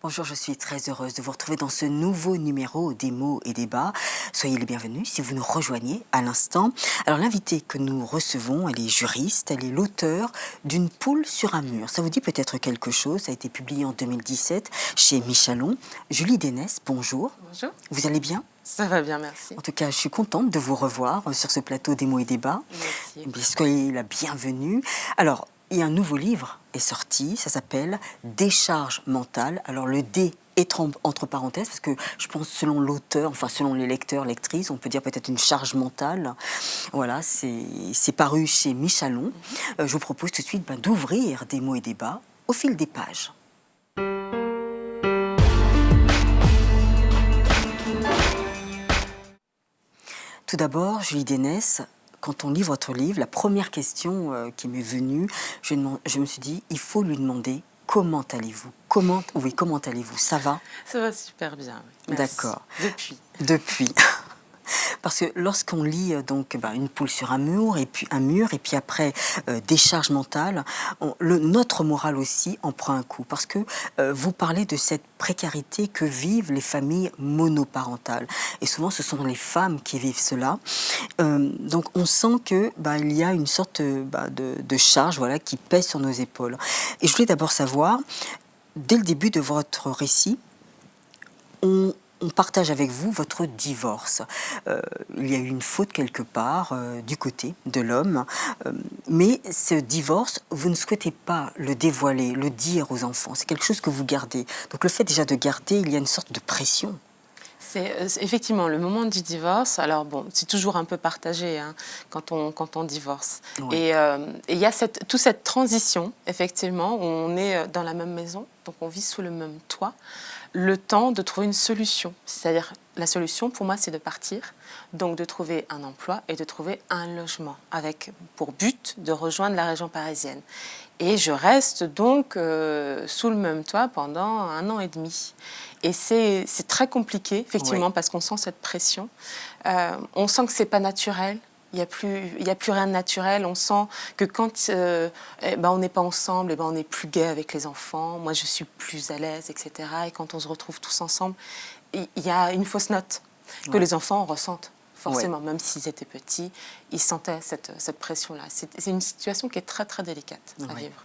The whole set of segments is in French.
Bonjour, je suis très heureuse de vous retrouver dans ce nouveau numéro des mots et débats. Soyez les bienvenus si vous nous rejoignez à l'instant. Alors l'invitée que nous recevons, elle est juriste, elle est l'auteure d'une poule sur un mur. Ça vous dit peut-être quelque chose, ça a été publié en 2017 chez Michalon. Julie Dénès, bonjour. Bonjour. Vous allez bien? Ça va bien, merci. En tout cas, je suis contente de vous revoir sur ce plateau des mots et débats. Merci. Soyez la bienvenue. Alors, il y a un nouveau livre est sorti, ça s'appelle Décharge mentale. Alors le D est entre parenthèses parce que je pense selon l'auteur, enfin selon les lecteurs, lectrices, on peut dire peut-être une charge mentale. Voilà, c'est paru chez Michalon. Je vous propose tout de suite d'ouvrir des mots et débats au fil des pages. Tout d'abord, Julie Dénès, quand on lit votre livre, la première question qui m'est venue, je me suis dit, il faut lui demander comment allez-vous? Comment allez-vous? Ça va? Ça va super bien. Oui. D'accord. Depuis. Parce que lorsqu'on lit une poule sur un mur et puis après décharge mentale, notre morale aussi en prend un coup. Parce que vous parlez de cette précarité que vivent les familles monoparentales. Et souvent, ce sont les femmes qui vivent cela. Donc, on sent que il y a une sorte de charge qui pèse sur nos épaules. Et je voulais d'abord savoir, dès le début de votre récit, on partage avec vous votre divorce. Il y a eu une faute quelque part du côté de l'homme, mais ce divorce, vous ne souhaitez pas le dévoiler, le dire aux enfants. C'est quelque chose que vous gardez. Donc le fait déjà de garder, il y a une sorte de pression. C'est effectivement le moment du divorce. Alors bon, c'est toujours un peu partagé quand on divorce. Oui. Et il y a toute cette transition, effectivement, où on est dans la même maison, donc on vit sous le même toit, le temps de trouver une solution. C'est-à-dire, la solution pour moi, c'est de partir, donc de trouver un emploi et de trouver un logement, avec pour but de rejoindre la région parisienne. Et je reste donc sous le même toit pendant 1 an et demi. Et c'est très compliqué, effectivement, parce qu'on sent cette pression. On sent que ce n'est pas naturel. Il n'y a plus rien de naturel. On sent que quand on n'est pas ensemble, on n'est plus gai avec les enfants. Moi, je suis plus à l'aise, etc. Et quand on se retrouve tous ensemble, il y a une fausse note que les enfants ressentent. Forcément, même s'ils étaient petits, ils sentaient cette pression-là. C'est une situation qui est très, très délicate à vivre.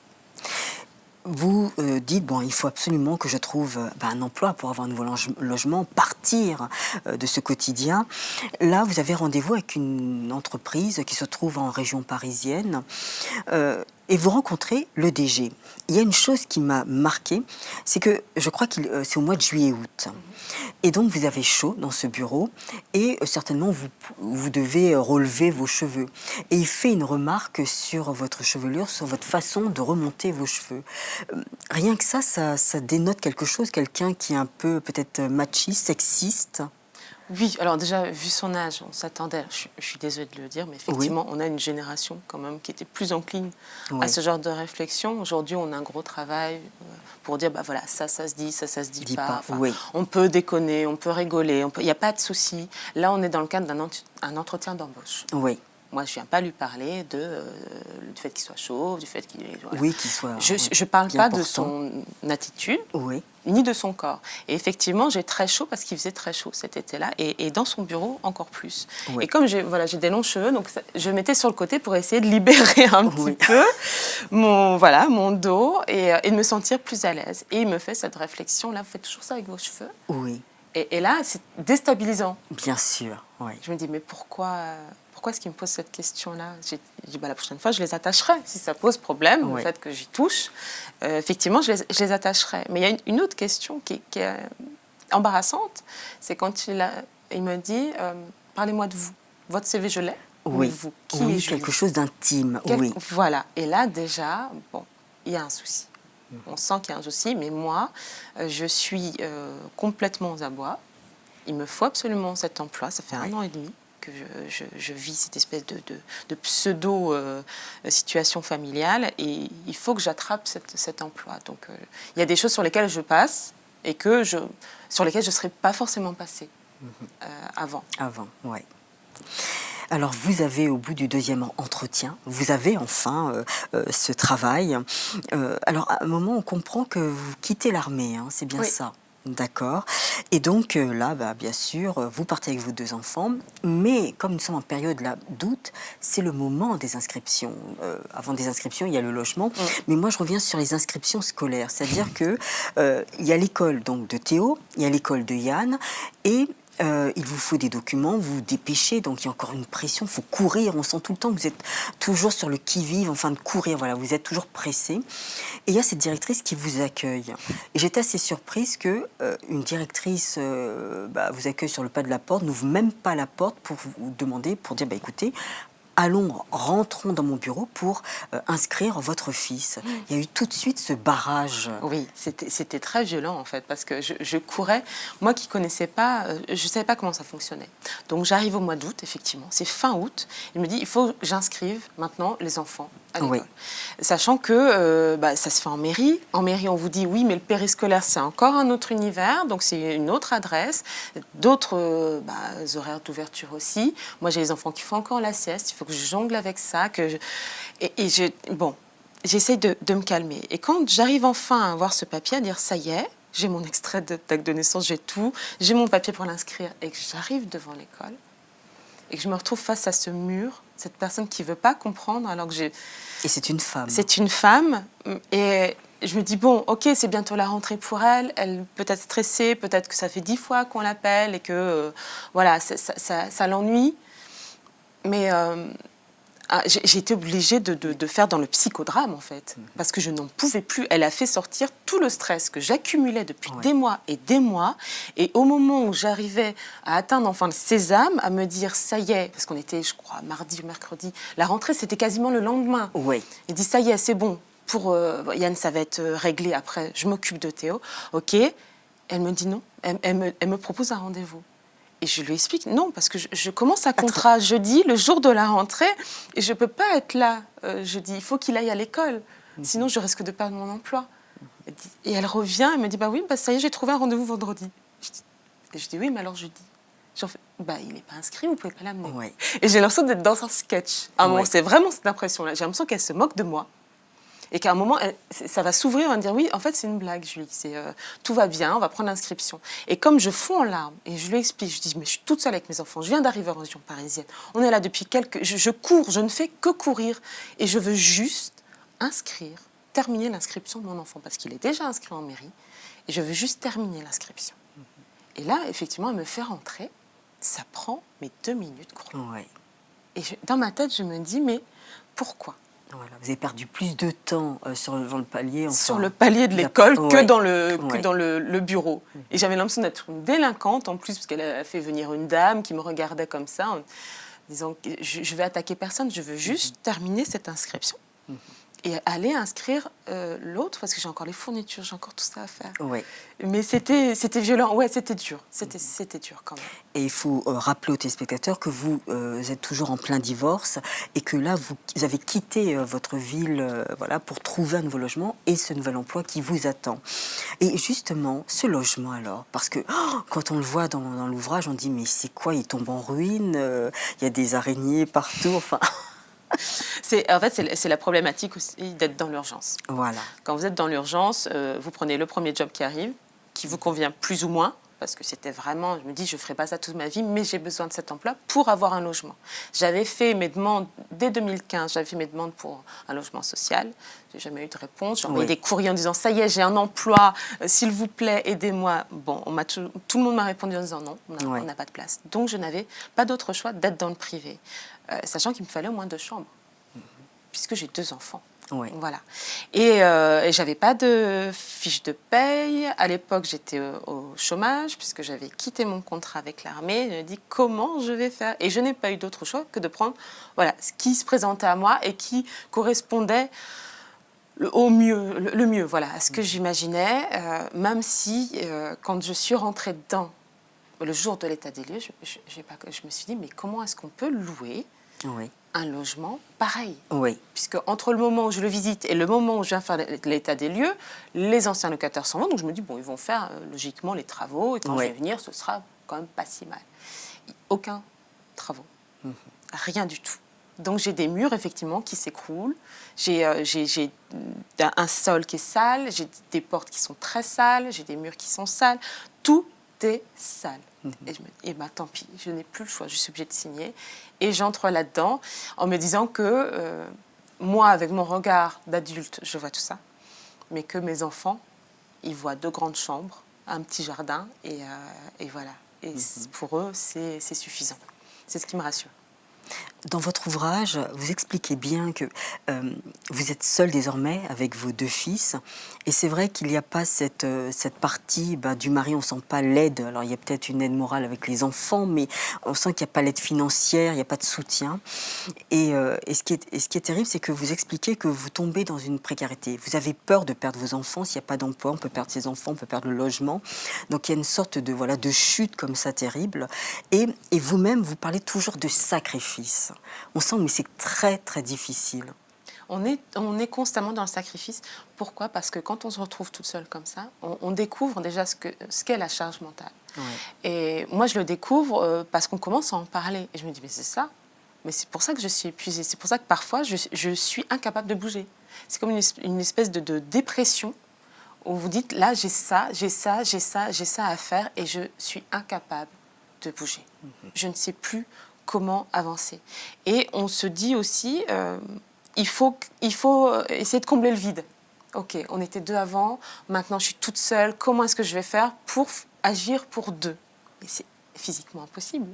Vous dites, il faut absolument que je trouve un emploi pour avoir un nouveau logement, partir de ce quotidien. Là, vous avez rendez-vous avec une entreprise qui se trouve en région parisienne et vous rencontrez le DG. Il y a une chose qui m'a marquée, c'est que je crois que c'est au mois de juillet-août. Et donc, vous avez chaud dans ce bureau et certainement, vous devez relever vos cheveux. Et il fait une remarque sur votre chevelure, sur votre façon de remonter vos cheveux. Rien que ça dénote quelque chose, quelqu'un qui est un peu peut-être machiste, sexiste. Oui, alors déjà, vu son âge, on s'attendait, je suis désolée de le dire, mais effectivement, on a une génération quand même qui était plus encline à ce genre de réflexion. Aujourd'hui, on a un gros travail pour dire, ça se dit, ça se dit pas. Enfin, on peut déconner, on peut rigoler, il n'y a pas de souci. Là, on est dans le cadre d'un entretien d'embauche. Oui. Moi, je ne viens pas lui parler du fait qu'il soit chauve, du fait qu'il... Voilà. Oui, qu'il soit... Je ne parle pas de son attitude, ni de son corps. Et effectivement, j'ai très chaud parce qu'il faisait très chaud cet été-là. Et dans son bureau, encore plus. Oui. Et comme j'ai des longs cheveux, donc je mettais sur le côté pour essayer de libérer un petit peu mon dos et de me sentir plus à l'aise. Et il me fait cette réflexion-là, vous faites toujours ça avec vos cheveux? Oui. Et là, c'est déstabilisant. Bien sûr, oui. Je me dis, mais pourquoi est-ce qu'il me pose cette question-là? J'ai dit, la prochaine fois, je les attacherai. Si ça pose problème, le fait que j'y touche, effectivement, je les attacherai. Mais il y a une autre question qui est embarrassante, c'est quand il me dit, parlez-moi de vous. Votre CV, je l'ai. Oui, vous. Qui quelque chose d'intime. Oui. Voilà. Et là, déjà, il y a un souci. On sent qu'il y a un souci, mais moi, je suis complètement aux abois. Il me faut absolument cet emploi. Ça fait 1 an et demi que je vis cette espèce de pseudo-situation familiale et il faut que j'attrape cet emploi. Donc, il y a des choses sur lesquelles je passe et sur lesquelles je ne serais pas forcément passée avant. Avant, oui. Alors, vous avez, au bout du deuxième entretien, vous avez enfin ce travail. Alors, à un moment, on comprend que vous quittez l'armée, hein, c'est bien Oui. ça. D'accord. Et donc là, bah, bien sûr, vous partez avec vos 2 enfants, mais comme nous sommes en période là d'août, c'est le moment des inscriptions. Avant des inscriptions, il y a le logement, Mm. mais moi je reviens sur les inscriptions scolaires, c'est-à-dire que il y a l'école donc de Théo, il y a l'école de Yann, et il vous faut des documents, vous vous dépêchez, donc il y a encore une pression, il faut courir, on sent tout le temps que vous êtes toujours sur le qui-vive, enfin de courir, voilà, vous êtes toujours pressé. Et il y a cette directrice qui vous accueille. Et j'étais assez surprise que une directrice bah, vous accueille sur le pas de la porte, n'ouvre même pas la porte pour vous demander, pour dire, bah, écoutez, allons, rentrons dans mon bureau pour inscrire votre fils. Il y a eu tout de suite ce barrage. Oui, c'était très violent en fait, parce que je courais, moi qui connaissais pas, je savais pas comment ça fonctionnait. Donc j'arrive au mois d'août, effectivement, c'est fin août, il me dit, il faut que j'inscrive maintenant les enfants à l'école. Oui. Sachant que bah, ça se fait en mairie. En mairie, on vous dit, oui, mais le périscolaire, c'est encore un autre univers, donc c'est une autre adresse, d'autres bah, horaires d'ouverture aussi. Moi, j'ai les enfants qui font encore la sieste, il faut que je jongle avec ça, bon, j'essaye de me calmer. Et quand j'arrive enfin à avoir ce papier, à dire ça y est, j'ai mon extrait d'acte de naissance, j'ai tout, j'ai mon papier pour l'inscrire, et que j'arrive devant l'école, et que je me retrouve face à ce mur, cette personne qui ne veut pas comprendre, alors que j'ai... Et c'est une femme. C'est une femme, et je me dis, bon, ok, c'est bientôt la rentrée pour elle, elle peut être stressée, peut-être que ça fait 10 fois qu'on l'appelle, et que, voilà, ça l'ennuie. Mais... j'ai été obligée de faire dans le psychodrame, en fait, parce que je n'en pouvais plus. Elle a fait sortir tout le stress que j'accumulais depuis des mois, et au moment où j'arrivais à atteindre enfin le sésame, à me dire, ça y est, parce qu'on était, je crois, mardi ou mercredi, la rentrée, c'était quasiment le lendemain. Oui. Il dit, ça y est, c'est bon, pour Yann, ça va être réglé après, je m'occupe de Théo. Ok, elle me dit non, elle me propose un rendez-vous. Et je lui explique, non, parce que je commence un contrat jeudi, le jour de la rentrée, et je ne peux pas être là jeudi. Il faut qu'il aille à l'école, sinon je risque de perdre mon emploi. Et elle revient, elle me dit, bah oui, bah ça y est, j'ai trouvé un rendez-vous vendredi. Je dis, oui, mais alors jeudi. Bah, il n'est pas inscrit, vous ne pouvez pas l'amener. Oui. Et j'ai l'impression d'être dans un sketch. À un moment, Oui. c'est vraiment cette impression-là. J'ai l'impression qu'elle se moque de moi. Et qu'à un moment, ça va s'ouvrir, on va me dire, oui, en fait, c'est une blague, Julie. Tout va bien, on va prendre l'inscription. Et comme je fonds en larmes, et je lui explique, je dis, mais je suis toute seule avec mes enfants, je viens d'arriver en région parisienne. On est là depuis je cours, je ne fais que courir. Et je veux juste terminer l'inscription de mon enfant, parce qu'il est déjà inscrit en mairie. Et je veux juste terminer l'inscription. Et là, effectivement, elle me fait rentrer. Ça prend mes 2 minutes chrono. Oui. Et dans ma tête, je me dis, mais pourquoi ? Voilà, vous avez perdu plus de temps sur le palier. Enfin, sur le palier de l'école que dans le bureau. Et j'avais l'impression d'être une délinquante en plus, parce qu'elle a fait venir une dame qui me regardait comme ça, en disant je vais attaquer personne, je veux juste terminer cette inscription. Et aller inscrire l'autre, parce que j'ai encore les fournitures, j'ai encore tout ça à faire. Oui. Mais c'était violent, ouais, c'était dur. C'était dur quand même. Et il faut rappeler aux téléspectateurs que vous êtes toujours en plein divorce et que là, vous avez quitté votre ville voilà, pour trouver un nouveau logement et ce nouvel emploi qui vous attend. Et justement, ce logement alors, parce que quand on le voit dans l'ouvrage, on dit mais c'est quoi, il tombe en ruine, il y a des araignées partout, enfin... En fait, c'est la problématique aussi d'être dans l'urgence. Voilà. Quand vous êtes dans l'urgence, vous prenez le premier job qui arrive, qui vous convient plus ou moins, parce que c'était vraiment, je me dis, je ne ferai pas ça toute ma vie, mais j'ai besoin de cet emploi pour avoir un logement. J'avais fait mes demandes, dès 2015, j'avais fait mes demandes pour un logement social. Je n'ai jamais eu de réponse. J'ai envoyé des courriers en disant, ça y est, j'ai un emploi, s'il vous plaît, aidez-moi. Bon, tout le monde m'a répondu en disant non, on n'a pas de place. Donc, je n'avais pas d'autre choix d'être dans le privé, sachant qu'il me fallait au moins 2 chambres, puisque j'ai 2 enfants. Oui. Voilà. Et j'avais pas de fiche de paye. À l'époque, j'étais au chômage puisque j'avais quitté mon contrat avec l'armée. Je me dis comment je vais faire. Et je n'ai pas eu d'autre choix que de prendre ce qui se présentait à moi et qui correspondait le mieux à ce que j'imaginais. Même si, quand je suis rentrée dedans, le jour de l'état des lieux, je me suis dit, mais comment est-ce qu'on peut louer un logement pareil. Oui. Puisque entre le moment où je le visite et le moment où je viens faire l'état des lieux, les anciens locataires s'en vont. Donc je me dis, bon, ils vont faire logiquement les travaux. Et quand je vais venir, ce sera quand même pas si mal. Aucun travaux. rien du tout. Donc j'ai des murs effectivement qui s'écroulent, j'ai un sol qui est sale, j'ai des portes qui sont très sales, j'ai des murs qui sont sales, tout est sale. Et je me dis, tant pis, je n'ai plus le choix, je suis obligée de signer. Et j'entre là-dedans en me disant que moi, avec mon regard d'adulte, je vois tout ça, mais que mes enfants, ils voient 2 grandes chambres, un petit jardin, et voilà. Et pour eux, c'est suffisant. C'est ce qui me rassure. Dans votre ouvrage, vous expliquez bien que vous êtes seul désormais avec vos 2 fils. Et c'est vrai qu'il n'y a pas cette partie du mari, on ne sent pas l'aide. Alors il y a peut-être une aide morale avec les enfants, mais on sent qu'il n'y a pas l'aide financière, il n'y a pas de soutien. Et ce qui est terrible, c'est que vous expliquez que vous tombez dans une précarité. Vous avez peur de perdre vos enfants. S'il n'y a pas d'emploi, on peut perdre ses enfants, on peut perdre le logement. Donc il y a une sorte de chute comme ça terrible. Et vous-même, vous parlez toujours de sacrifice. On sent, mais c'est très, très difficile. On est constamment dans le sacrifice. Pourquoi? Parce que quand on se retrouve toute seule comme ça, on découvre déjà ce qu'est la charge mentale. Ouais. Et moi, je le découvre parce qu'on commence à en parler. Et je me dis, mais c'est ça. Mais c'est pour ça que je suis épuisée. C'est pour ça que parfois, je suis incapable de bouger. C'est comme une espèce de dépression où vous dites, là, j'ai ça à faire et je suis incapable de bouger. Je ne sais plus comment avancer. Et on se dit aussi, il faut essayer de combler le vide. Ok, on était 2 avant, maintenant je suis toute seule, comment est-ce que je vais faire pour agir pour 2? Mais c'est physiquement impossible.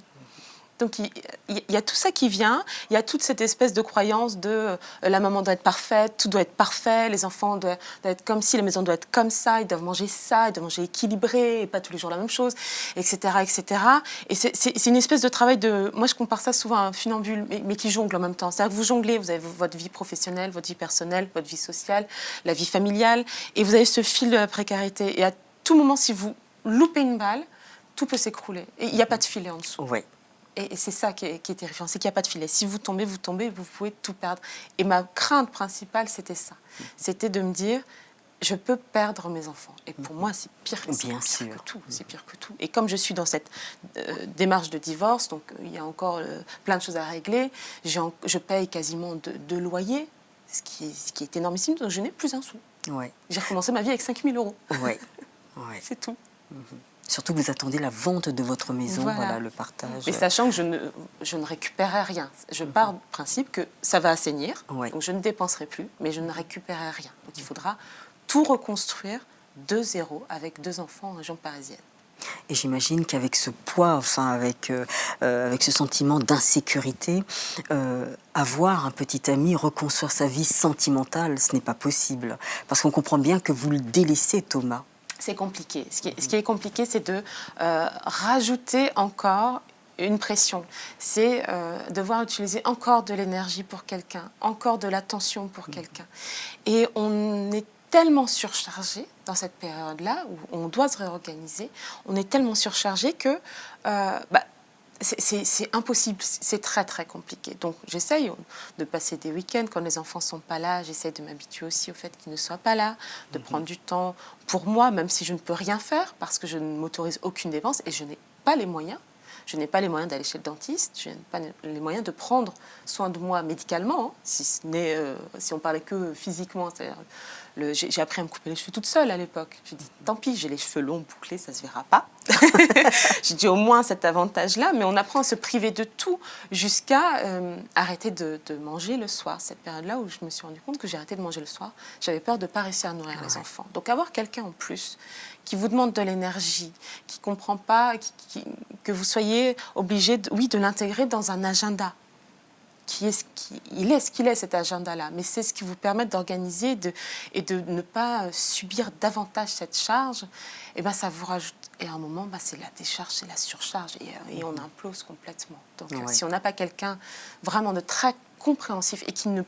Donc il y a tout ça qui vient, il y a toute cette espèce de croyance de la maman doit être parfaite, tout doit être parfait, les enfants doivent être comme ci, la maison doit être comme ça, ils doivent manger ça, ils doivent manger équilibré, et pas tous les jours la même chose, etc. etc. Et c'est une espèce de travail de... Moi je compare ça souvent à un funambule, mais qui jongle en même temps. C'est-à-dire que vous jonglez, vous avez votre vie professionnelle, votre vie personnelle, votre vie sociale, la vie familiale, et vous avez ce fil de la précarité. Et à tout moment, si vous loupez une balle, tout peut s'écrouler. Et il n'y a pas de filet en dessous. Ouais. Et c'est ça qui est terrifiant, c'est qu'il n'y a pas de filet. Si vous tombez, vous pouvez tout perdre. Et ma crainte principale, c'était ça. C'était de me dire, je peux perdre mes enfants. Et pour moi, c'est pire que tout. C'est pire que tout. Et comme je suis dans cette démarche de divorce, donc il y a encore plein de choses à régler, je paye quasiment de loyer, ce qui est énormissime, donc je n'ai plus un sou. Ouais. J'ai recommencé ma vie avec 5 000 €. Ouais. Ouais. C'est tout. Surtout que vous attendez la vente de votre maison, voilà le partage. Mais sachant que je ne récupérerai rien. Je pars du principe que ça va assainir, donc je ne dépenserai plus, mais je ne récupérerai rien. Donc il faudra tout reconstruire de zéro avec 2 enfants en région parisienne. Et j'imagine qu'avec ce poids, enfin avec ce sentiment d'insécurité, avoir un petit ami, reconstruire sa vie sentimentale, ce n'est pas possible. Parce qu'on comprend bien que vous le délaissez, Thomas. C'est compliqué. Ce qui est compliqué, c'est de rajouter encore une pression. C'est devoir utiliser encore de l'énergie pour quelqu'un, encore de l'attention pour quelqu'un. Et on est tellement surchargé dans cette période-là, où on doit se réorganiser, on est tellement surchargé que c'est impossible, c'est très très compliqué. Donc j'essaye de passer des week-ends quand les enfants ne sont pas là, j'essaye de m'habituer aussi au fait qu'ils ne soient pas là, de prendre du temps pour moi, même si je ne peux rien faire, parce que je ne m'autorise aucune dépense et je n'ai pas les moyens. Je n'ai pas les moyens d'aller chez le dentiste, je n'ai pas les moyens de prendre soin de moi médicalement, si on parlait que physiquement. J'ai appris à me couper les cheveux toute seule à l'époque. J'ai dit, tant pis, j'ai les cheveux longs, bouclés, ça ne se verra pas. J'ai dit au moins cet avantage-là, mais on apprend à se priver de tout jusqu'à arrêter de manger le soir. Cette période-là où je me suis rendu compte que j'ai arrêté de manger le soir, j'avais peur de ne pas réussir à nourrir les enfants. Donc avoir quelqu'un en plus qui vous demande de l'énergie, qui ne comprend pas, que vous soyez obligé de l'intégrer dans un agenda. Il est ce qu'il est, cet agenda-là, mais c'est ce qui vous permet d'organiser et de ne pas subir davantage cette charge. Et ben, ça vous rajoute. Et à un moment, c'est la décharge, c'est la surcharge, et on implose complètement. Donc, si on n'a pas quelqu'un vraiment de très compréhensif et qui ne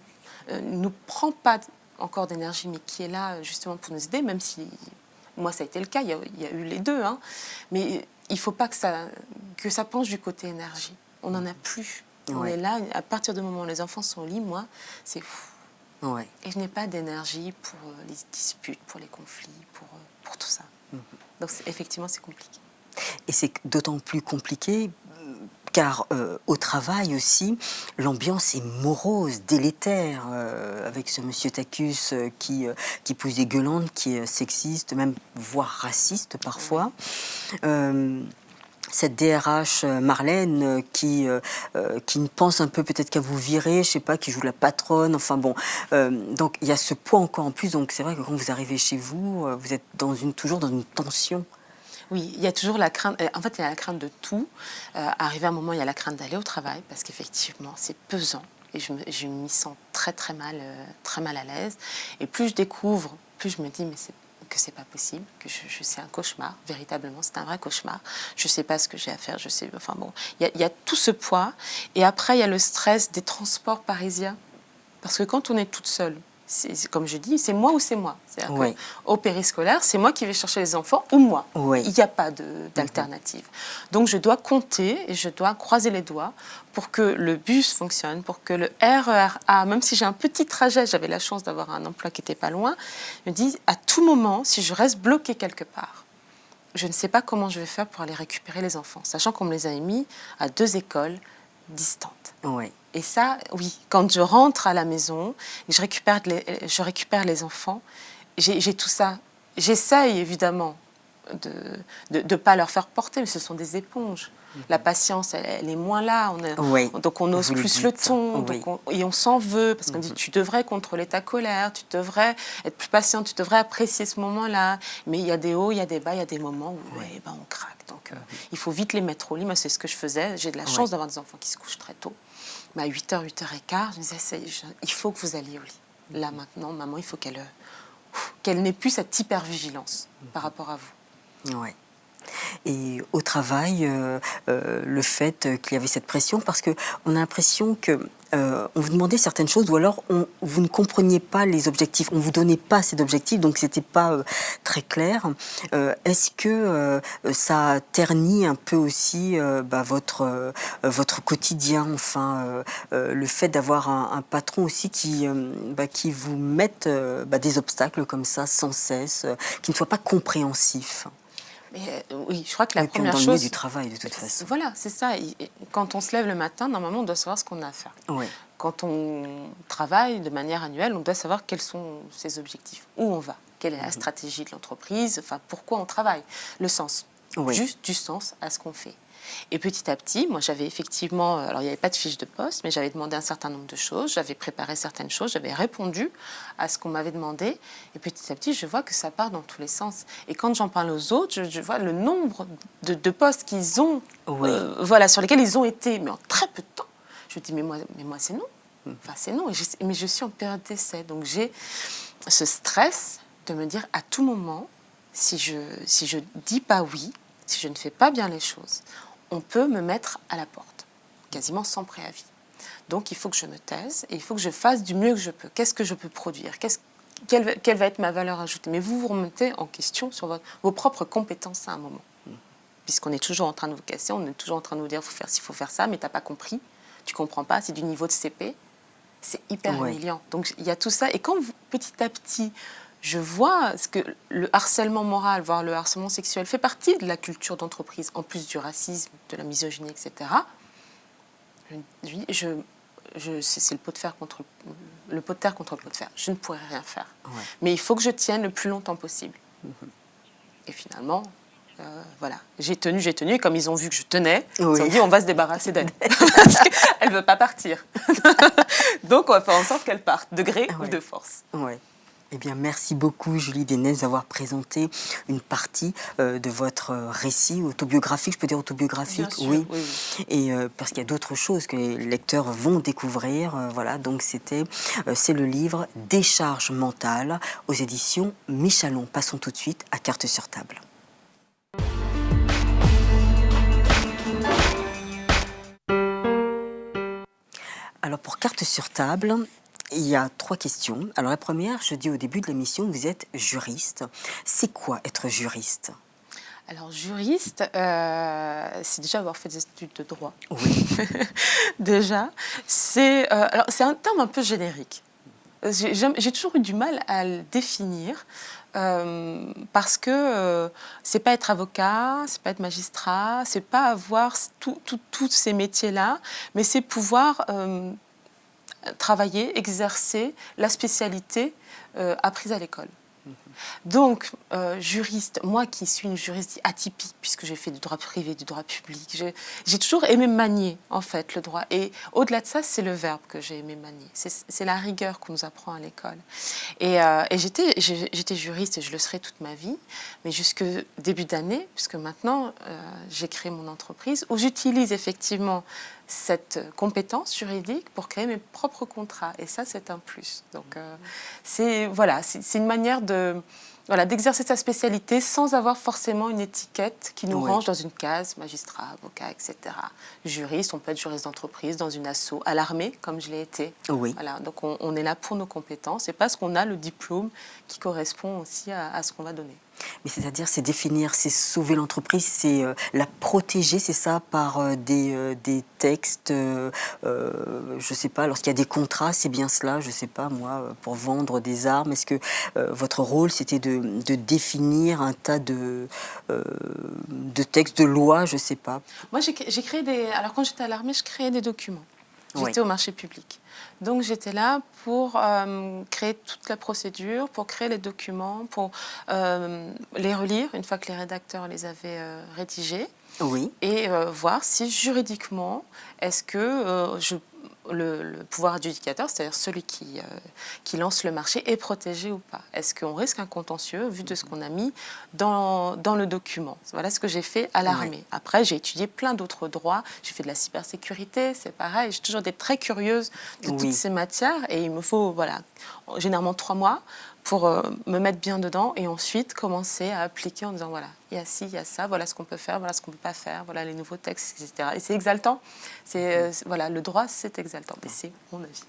nous prend pas encore d'énergie, mais qui est là justement pour nous aider, même si moi, ça a été le cas, il y a eu les deux, hein, mais il ne faut pas que ça penche du côté énergie. On n'en a plus. On est là, à partir du moment où les enfants sont au lit, moi, c'est fou. Ouais. Et je n'ai pas d'énergie pour les disputes, pour les conflits, pour tout ça. Donc, effectivement, c'est compliqué. Et c'est d'autant plus compliqué car au travail aussi, l'ambiance est morose, délétère, avec ce monsieur Tacus qui pousse des gueulantes, qui est sexiste, même voire raciste parfois. Cette DRH Marlène qui ne pense un peu peut-être qu'à vous virer, je sais pas, qui joue la patronne, enfin bon. Donc il y a ce poids encore en plus, donc c'est vrai que quand vous arrivez chez vous, vous êtes toujours dans une tension. Oui, il y a toujours la crainte, en fait il y a la crainte de tout. Arrivé à un moment, il y a la crainte d'aller au travail, parce qu'effectivement c'est pesant. Et je m'y sens très mal à l'aise. Et plus je découvre, plus je me dis, mais que c'est pas possible, que c'est un cauchemar, véritablement, c'est un vrai cauchemar. Je sais pas ce que j'ai à faire, je sais, enfin bon, il y a tout ce poids. Et après, il y a le stress des transports parisiens. Parce que quand on est toute seule, comme je dis, c'est moi ou c'est moi. C'est-à-dire Oui. qu'au périscolaire, c'est moi qui vais chercher les enfants ou moi. Oui. Il n'y a pas d'alternative. Donc je dois compter et je dois croiser les doigts pour que le bus fonctionne, pour que le RER-A, même si j'ai un petit trajet, j'avais la chance d'avoir un emploi qui n'était pas loin, me dit à tout moment, si je reste bloquée quelque part, je ne sais pas comment je vais faire pour aller récupérer les enfants, sachant qu'on me les a mis à 2 écoles distantes. Oui. Et ça, oui, quand je rentre à la maison, je récupère les enfants, j'ai tout ça. J'essaye évidemment de ne pas leur faire porter, mais ce sont des éponges. La patience, elle est moins là. Oui. Donc on ose plus le ton, Oui. et on s'en veut, parce qu'on dit tu devrais contrôler ta colère, tu devrais être plus patiente, tu devrais apprécier ce moment-là. Mais il y a des hauts, il y a des bas, il y a des moments où on craque. Donc il faut vite les mettre au lit. Moi, c'est ce que je faisais. J'ai de la chance d'avoir des enfants qui se couchent très tôt. Mais à 8h, 8h15, je me disais, il faut que vous alliez au lit. Là, maintenant, maman, il faut qu'elle n'ait plus cette hypervigilance par rapport à vous. Ouais. Et au travail, le fait qu'il y avait cette pression, parce qu'on a l'impression que on vous demandait certaines choses, ou alors vous ne compreniez pas les objectifs, on ne vous donnait pas ces objectifs, donc ce n'était pas très clair. Est-ce que ça ternit un peu aussi votre quotidien, enfin, le fait d'avoir un patron aussi qui vous mette des obstacles comme ça, sans cesse, qui ne soit pas compréhensif? Mais, oui, je crois que la première dans chose... le milieu du travail, de toute façon. Voilà, c'est ça. Et quand on se lève le matin, normalement, on doit savoir ce qu'on a à faire. Oui. Quand on travaille de manière annuelle, on doit savoir quels sont ses objectifs, où on va, quelle est la stratégie de l'entreprise, enfin, pourquoi on travaille, le sens. Oui. Juste du sens à ce qu'on fait. Et petit à petit, moi j'avais effectivement, alors il n'y avait pas de fiche de poste, mais j'avais demandé un certain nombre de choses, j'avais préparé certaines choses, j'avais répondu à ce qu'on m'avait demandé, et petit à petit je vois que ça part dans tous les sens. Et quand j'en parle aux autres, je vois le nombre de postes qu'ils ont, sur lesquels ils ont été, mais en très peu de temps. Je me dis, mais moi c'est non, enfin c'est non, mais je suis en période d'essai, donc j'ai ce stress de me dire à tout moment, si je dis pas oui, si je ne fais pas bien les choses, on peut me mettre à la porte, quasiment sans préavis. Donc il faut que je me taise et il faut que je fasse du mieux que je peux. Qu'est-ce que je peux produire? Quelle va être ma valeur ajoutée? Mais vous remettez en question sur vos propres compétences à un moment. Puisqu'on est toujours en train de vous casser, on est toujours en train de vous dire il faut faire ça, mais tu n'as pas compris, tu ne comprends pas, c'est du niveau de CP. C'est hyper humiliant. Donc il y a tout ça. Et quand petit à petit, je vois que le harcèlement moral, voire le harcèlement sexuel, fait partie de la culture d'entreprise, en plus du racisme, de la misogynie, etc. C'est le pot de fer contre le pot de terre contre le pot de fer. Je ne pourrais rien faire. Ouais. Mais il faut que je tienne le plus longtemps possible. Et finalement, voilà, j'ai tenu. Et comme ils ont vu que je tenais, ils ont dit on va se débarrasser d'elle. Parce qu'elle ne veut pas partir. Donc on va faire en sorte qu'elle parte, de gré ou de force. Ouais. Eh bien, merci beaucoup, Julie Dénès, d'avoir présenté une partie de votre récit autobiographique, je peux dire autobiographique, sûr, oui. Et parce qu'il y a d'autres choses que les lecteurs vont découvrir. Voilà, donc c'est le livre Décharge mentale aux éditions Michalon. Passons tout de suite à Carte sur table. Alors, pour Carte sur table, il y a 3 questions. Alors, la première, je dis au début de l'émission, vous êtes juriste. C'est quoi être juriste? Alors, juriste, c'est déjà avoir fait des études de droit. Oui. Déjà. C'est un terme un peu générique. J'ai toujours eu du mal à le définir parce que c'est pas être avocat, c'est pas être magistrat, c'est pas avoir tous ces métiers-là, mais c'est pouvoir travailler, exercer la spécialité apprise à l'école. Donc, juriste, moi qui suis une juriste atypique, puisque j'ai fait du droit privé, du droit public, j'ai toujours aimé manier, en fait, le droit. Et au-delà de ça, c'est le verbe que j'ai aimé manier. C'est la rigueur qu'on nous apprend à l'école. Et j'étais juriste et je le serai toute ma vie, mais jusque début d'année, puisque maintenant, j'ai créé mon entreprise, où j'utilise effectivement cette compétence juridique pour créer mes propres contrats. Et ça, c'est un plus. Donc, c'est une manière d'exercer sa spécialité sans avoir forcément une étiquette qui nous range dans une case, magistrat, avocat, etc. Juriste, on peut être juriste d'entreprise, dans une asso, à l'armée, comme je l'ai été. Oui. Voilà, donc on est là pour nos compétences et parce qu'on a le diplôme qui correspond aussi à ce qu'on va donner. Mais c'est-à-dire, c'est définir, c'est sauver l'entreprise, c'est la protéger, c'est ça, par des textes, je ne sais pas, lorsqu'il y a des contrats, c'est bien cela, je ne sais pas, moi, pour vendre des armes. Est-ce que votre rôle, c'était de définir un tas de textes, de lois, je ne sais pas? Moi, j'ai créé Alors, quand j'étais à l'armée, je créais des documents. J'étais au marché public. Donc, j'étais là pour créer toute la procédure, pour créer les documents, pour les relire une fois que les rédacteurs les avaient rédigés. Oui. Et voir si juridiquement, est-ce que le pouvoir adjudicateur, c'est-à-dire celui qui lance le marché, est protégé ou pas. Est-ce qu'on risque un contentieux vu de ce qu'on a mis dans le document? Voilà ce que j'ai fait à l'armée. Oui. Après, j'ai étudié plein d'autres droits. J'ai fait de la cybersécurité, c'est pareil. J'ai toujours été très curieuse de toutes ces matières. Et il me faut, généralement 3 mois pour me mettre bien dedans et ensuite commencer à appliquer en disant, voilà, il y a ci, il y a ça, voilà ce qu'on peut faire, voilà ce qu'on ne peut pas faire, voilà les nouveaux textes, etc. Et c'est exaltant. Le droit, c'est exaltant. Mais c'est mon avis.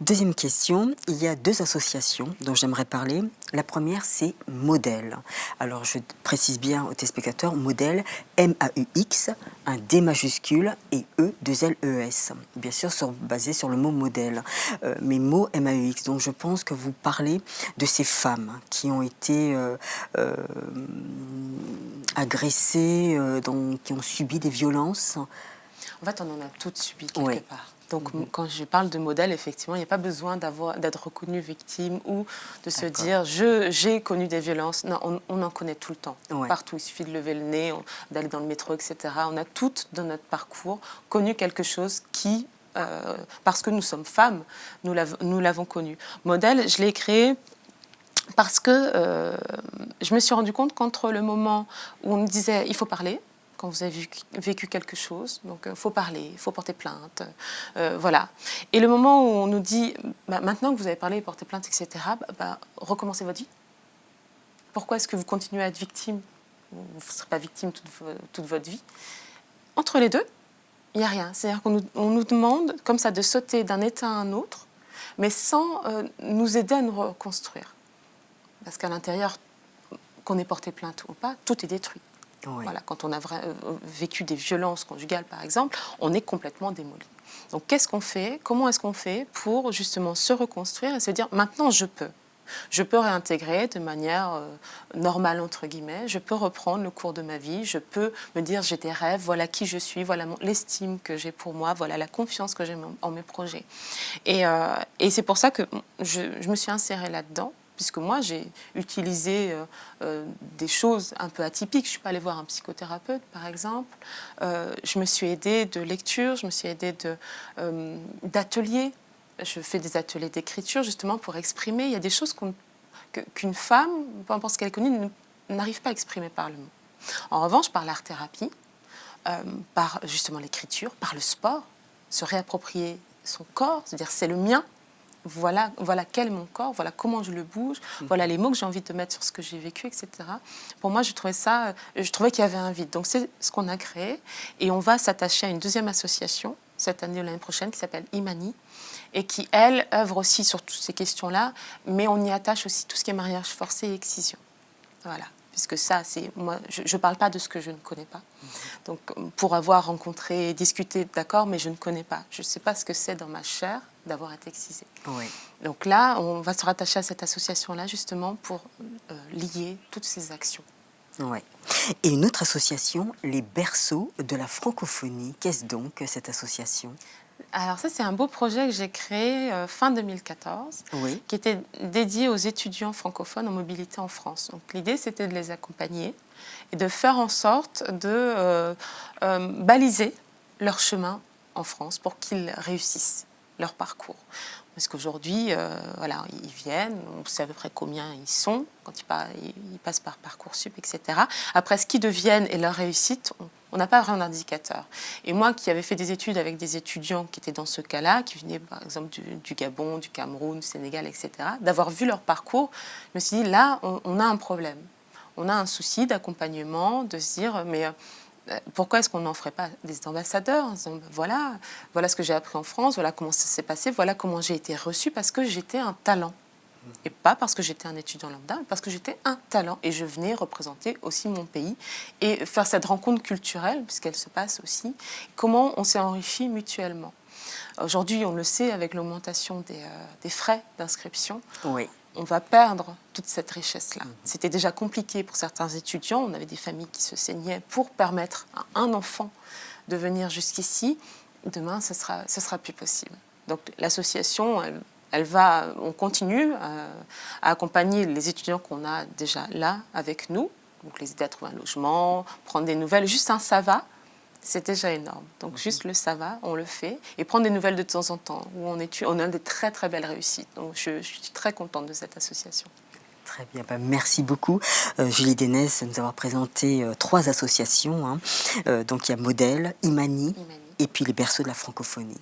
Deuxième question, il y a 2 associations dont j'aimerais parler. La première, c'est Modèle. Alors, je précise bien aux téléspectateurs, Modèle, M-A-U-X, un D majuscule et E-2-L-E-S. Bien sûr, basé sur le mot modèle, mais mot M-A-U-X. Donc, je pense que vous parlez de ces femmes qui ont été agressées, qui ont subi des violences. En fait, on en a toutes subi quelque part. Donc, quand je parle de modèle, effectivement, il n'y a pas besoin d'être reconnu victime ou de se dire j'ai connu des violences. Non, on en connaît tout le temps, partout. Il suffit de lever le nez, d'aller dans le métro, etc. On a toutes, dans notre parcours, connu quelque chose qui, parce que nous sommes femmes, nous l'avons connu. Modèle, je l'ai créé parce que je me suis rendu compte qu'entre le moment où on me disait il faut parler, quand vous avez vécu quelque chose, donc il faut parler, il faut porter plainte, voilà. Et le moment où on nous dit, maintenant que vous avez parlé, porté plainte, etc., recommencez votre vie. Pourquoi est-ce que vous continuez à être victime? Vous ne serez pas victime toute votre vie. Entre les deux, il n'y a rien. C'est-à-dire qu'on nous demande, comme ça, de sauter d'un état à un autre, mais sans nous aider à nous reconstruire. Parce qu'à l'intérieur, qu'on ait porté plainte ou pas, tout est détruit. Oui. Voilà, quand on a vécu des violences conjugales, par exemple, on est complètement démoli. Donc, qu'est-ce qu'on fait? Comment est-ce qu'on fait pour justement se reconstruire et se dire maintenant je peux? Je peux réintégrer de manière normale, entre guillemets. Je peux reprendre le cours de ma vie. Je peux me dire j'ai des rêves, voilà qui je suis, voilà l'estime que j'ai pour moi, voilà la confiance que j'ai en mes projets. Et c'est pour ça que je me suis insérée là-dedans. Puisque moi, j'ai utilisé des choses un peu atypiques. Je ne suis pas allée voir un psychothérapeute, par exemple. Je me suis aidée de lecture, je me suis aidée d'ateliers. Je fais des ateliers d'écriture, justement, pour exprimer. Il y a des choses qu'une femme, peu importe ce qu'elle connaît, n'arrive pas à exprimer par le mot. En revanche, par l'art-thérapie, par justement l'écriture, par le sport, se réapproprier son corps, c'est-à-dire c'est le mien. Voilà quel est mon corps, voilà comment je le bouge, voilà les mots que j'ai envie de mettre sur ce que j'ai vécu, etc. Pour moi, je trouvais qu'il y avait un vide. Donc, c'est ce qu'on a créé. Et on va s'attacher à une deuxième association, cette année ou l'année prochaine, qui s'appelle Imani, et qui, elle, œuvre aussi sur toutes ces questions-là, mais on y attache aussi tout ce qui est mariage forcé et excision. Voilà. Puisque ça, moi, je ne parle pas de ce que je ne connais pas. Donc, pour avoir rencontré et discuté, d'accord, mais je ne connais pas. Je ne sais pas ce que c'est dans ma chair. d'avoir été excisé. Oui. Donc là, on va se rattacher à cette association-là justement pour lier toutes ces actions. Ouais. Et une autre association, les Berceaux de la francophonie. Qu'est-ce donc cette association? Alors ça, c'est un beau projet que j'ai créé fin 2014, Oui. qui était dédié aux étudiants francophones en mobilité en France. Donc l'idée, c'était de les accompagner et de faire en sorte de baliser leur chemin en France pour qu'ils réussissent leur parcours. Parce qu'aujourd'hui, voilà, ils viennent, on sait à peu près combien ils sont quand ils passent par Parcoursup, etc. Après, ce qu'ils deviennent et leur réussite, on n'a pas vraiment d'indicateur. Et moi, qui avais fait des études avec des étudiants qui étaient dans ce cas-là, qui venaient par exemple du Gabon, du Cameroun, du Sénégal, etc., d'avoir vu leur parcours, je me suis dit, là, on a un problème. On a un souci d'accompagnement, de se dire, mais pourquoi est-ce qu'on n'en ferait pas des ambassadeurs en disant, voilà ce que j'ai appris en France, voilà comment ça s'est passé, voilà comment j'ai été reçue parce que j'étais un talent. Et pas parce que j'étais un étudiant lambda, mais parce que j'étais un talent. Et je venais représenter aussi mon pays et faire cette rencontre culturelle, puisqu'elle se passe aussi, comment on s'est enrichi mutuellement. Aujourd'hui, on le sait, avec l'augmentation des frais d'inscription, Oui. on va perdre toute cette richesse-là. C'était déjà compliqué pour certains étudiants. On avait des familles qui se saignaient pour permettre à un enfant de venir jusqu'ici. Demain, ce sera plus possible. Donc l'association, on continue à accompagner les étudiants qu'on a déjà là avec nous, donc les aider à trouver un logement, prendre des nouvelles. Juste un ça va, c'est déjà énorme. Donc juste le ça va, on le fait. Et prendre des nouvelles de temps en temps, où on a des très très belles réussites. Donc je suis très contente de cette association. Très bien, merci beaucoup Julie Dénès de nous avoir présenté 3 associations. Hein. Donc il y a Modèle, Imani et puis les Berceaux de la francophonie.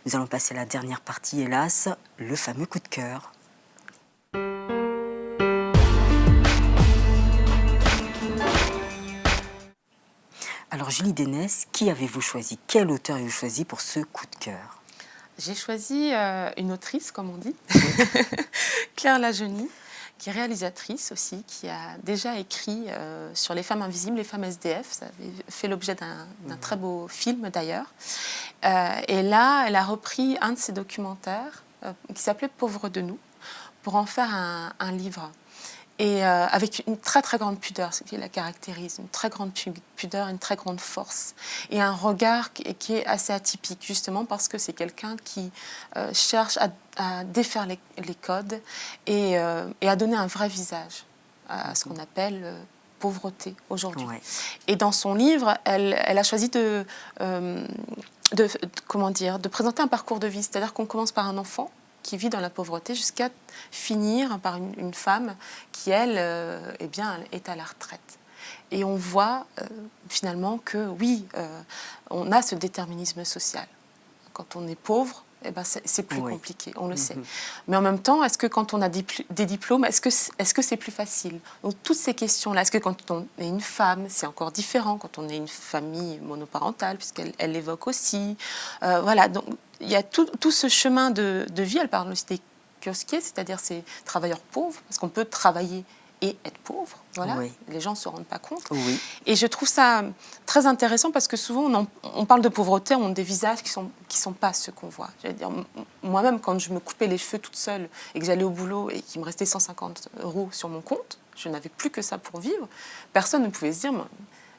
Nous allons passer à la dernière partie, hélas, le fameux coup de cœur. Alors Julie Dénès, qui avez-vous choisi? Quel auteur avez-vous choisi pour ce coup de cœur? J'ai choisi une autrice, comme on dit, Claire Lajeunie, qui est réalisatrice aussi, qui a déjà écrit sur les femmes invisibles, les femmes SDF. Ça avait fait l'objet d'un très beau film d'ailleurs. Et là, elle a repris un de ses documentaires qui s'appelait Pauvres de nous, pour en faire un livre. Et avec une très très grande pudeur, ce qui la caractérise, une très grande pudeur, une très grande force. Et un regard qui est assez atypique, justement parce que c'est quelqu'un qui cherche à défaire les codes et à donner un vrai visage à ce qu'on appelle pauvreté aujourd'hui. Ouais. Et dans son livre, elle a choisi de présenter un parcours de vie. C'est-à-dire qu'on commence par un enfant qui vit dans la pauvreté jusqu'à finir par une femme qui, elle, est à la retraite. Et on voit finalement que, oui, on a ce déterminisme social. Quand on est pauvre, c'est plus compliqué, on le sait. Mais en même temps, est-ce que quand on a des diplômes, est-ce que c'est plus facile? Donc toutes ces questions-là, est-ce que quand on est une femme, c'est encore différent quand on est une famille monoparentale, puisqu'elle l'évoque aussi. Voilà, donc il y a tout ce chemin de vie. Elle parle aussi des kiosquiers, c'est-à-dire ces travailleurs pauvres, parce qu'on peut travailler et être pauvre, voilà. Oui. Les gens ne se rendent pas compte. Oui. Et je trouve ça très intéressant parce que souvent, on parle de pauvreté, on a des visages qui sont pas ceux qu'on voit. Je veux dire, moi-même, quand je me coupais les cheveux toute seule et que j'allais au boulot et qu'il me restait 150 € sur mon compte, je n'avais plus que ça pour vivre, personne ne pouvait se dire...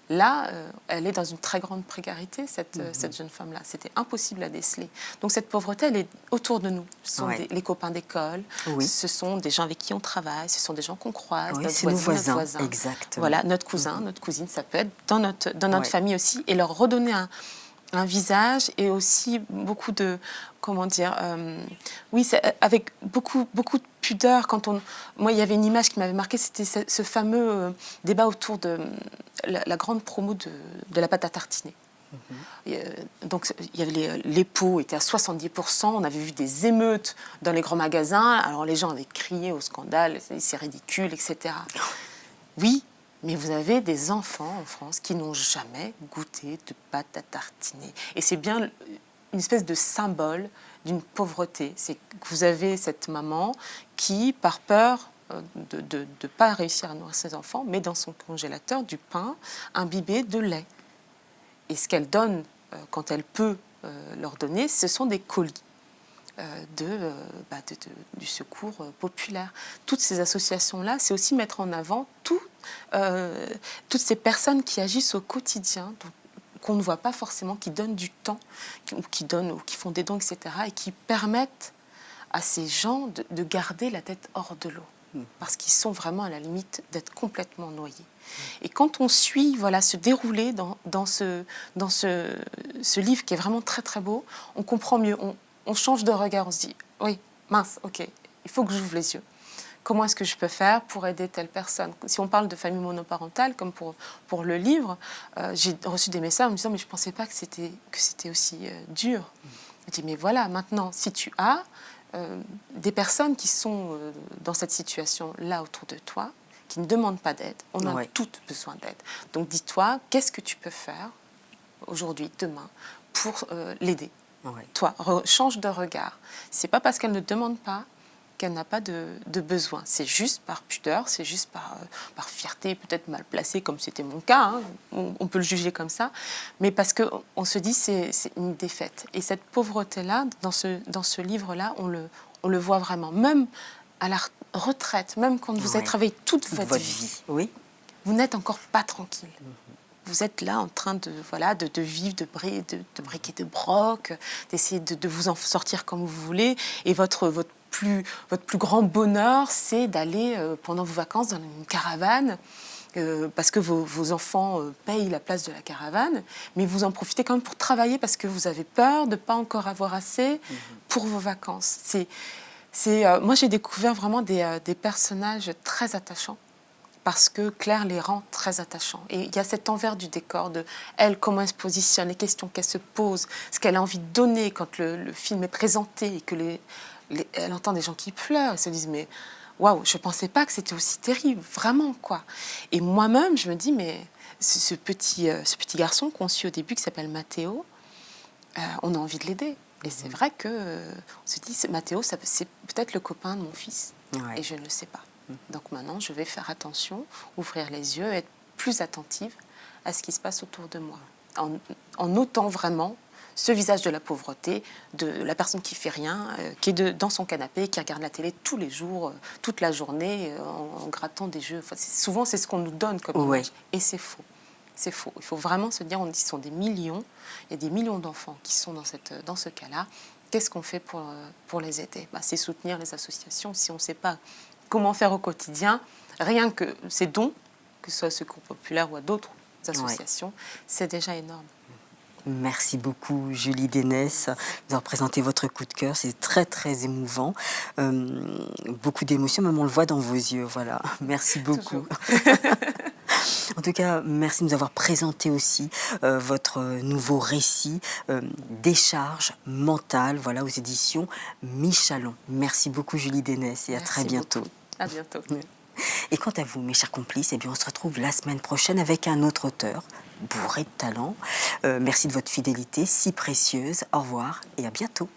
Là, elle est dans une très grande précarité, cette jeune femme-là. C'était impossible à déceler. Donc cette pauvreté, elle est autour de nous. Ce sont les copains d'école, ce sont des gens avec qui on travaille, ce sont des gens qu'on croise, notre voisin. Exactement. Voilà, notre cousin, notre cousine, ça peut être dans notre famille aussi. Et leur redonner un visage et aussi beaucoup de... Comment dire avec beaucoup de pudeur. Moi, il y avait une image qui m'avait marquée, c'était ce fameux débat autour de la grande promo de la pâte à tartiner. Donc, il y avait les pots étaient à 70%. On avait vu des émeutes dans les grands magasins. Alors, les gens avaient crié au scandale, c'est ridicule, etc. Oui, mais vous avez des enfants en France qui n'ont jamais goûté de pâte à tartiner. Et c'est bien une espèce de symbole d'une pauvreté. C'est que vous avez cette maman qui, par peur de ne pas réussir à nourrir ses enfants, met dans son congélateur du pain imbibé de lait. Et ce qu'elle donne, quand elle peut leur donner, ce sont des colis. du secours populaire. Toutes ces associations-là, c'est aussi mettre en avant toutes ces personnes qui agissent au quotidien, qu'on ne voit pas forcément, qui donnent du temps, qui font des dons, etc., et qui permettent à ces gens de garder la tête hors de l'eau, parce qu'ils sont vraiment à la limite d'être complètement noyés. Et quand on suit ce déroulé dans ce livre qui est vraiment très très beau, on comprend mieux, on change de regard, on se dit « oui, mince, ok, il faut que j'ouvre les yeux. Comment est-ce que je peux faire pour aider telle personne ?» Si on parle de famille monoparentale, comme pour le livre, j'ai reçu des messages en me disant « mais je ne pensais pas que c'était aussi dur. » Je dis « mais voilà, maintenant, si tu as des personnes qui sont dans cette situation-là autour de toi, qui ne demandent pas d'aide, on a toutes besoin d'aide. Donc dis-toi, qu'est-ce que tu peux faire aujourd'hui, demain, pour l'aider. Toi, change de regard. C'est pas parce qu'elle ne demande pas qu'elle n'a pas de besoin. C'est juste par pudeur, c'est juste par fierté, peut-être mal placée, comme c'était mon cas. Hein. On peut le juger comme ça. Mais parce qu'on se dit c'est une défaite. Et cette pauvreté-là, dans ce livre-là, on le voit vraiment. Même à la retraite, même quand vous avez travaillé toute votre vie, vous n'êtes encore pas tranquille. Vous êtes là en train de vivre, de briquer de broc, d'essayer de vous en sortir comme vous voulez. Et votre plus grand bonheur, c'est d'aller pendant vos vacances dans une caravane, parce que vos enfants payent la place de la caravane, mais vous en profitez quand même pour travailler parce que vous avez peur de ne pas encore avoir assez pour vos vacances. Moi, j'ai découvert vraiment des personnages très attachants, parce que Claire les rend très attachants. Et il y a cet envers du décor de elle, comment elle se positionne, les questions qu'elle se pose, ce qu'elle a envie de donner quand le film est présenté et que elle entend des gens qui pleurent. Ils se disent, mais waouh, je ne pensais pas que c'était aussi terrible, vraiment, quoi. Et moi-même, je me dis, mais ce petit garçon qu'on suit au début, qui s'appelle Mathéo, on a envie de l'aider. Et c'est vrai qu'on se dit, Mathéo, c'est peut-être le copain de mon fils. Et je ne le sais pas. Donc maintenant, je vais faire attention, ouvrir les yeux, être plus attentive à ce qui se passe autour de moi. En notant vraiment ce visage de la pauvreté, de la personne qui ne fait rien, qui est dans son canapé, qui regarde la télé tous les jours, toute la journée, en grattant des jeux. Enfin, souvent, c'est ce qu'on nous donne comme image. Et c'est faux. C'est faux. Il faut vraiment se dire, ils sont des millions, il y a des millions d'enfants qui sont dans ce cas-là. Qu'est-ce qu'on fait pour les aider ? C'est soutenir les associations. Si on ne sait pas comment faire au quotidien, rien que ces dons, que ce soit Secours Populaire ou à d'autres associations, c'est déjà énorme. Merci beaucoup, Julie Dénès, d'avoir présenté votre coup de cœur. C'est très, très émouvant. Beaucoup d'émotions, même on le voit dans vos yeux. Voilà. Merci beaucoup. En tout cas, merci de nous avoir présenté aussi votre nouveau récit, Décharge mentale, aux éditions Michalon. Merci beaucoup, Julie Dénès, et à très bientôt. Beaucoup. À bientôt. Et quant à vous, mes chers complices, on se retrouve la semaine prochaine avec un autre auteur, bourré de talent. Merci de votre fidélité si précieuse. Au revoir et à bientôt.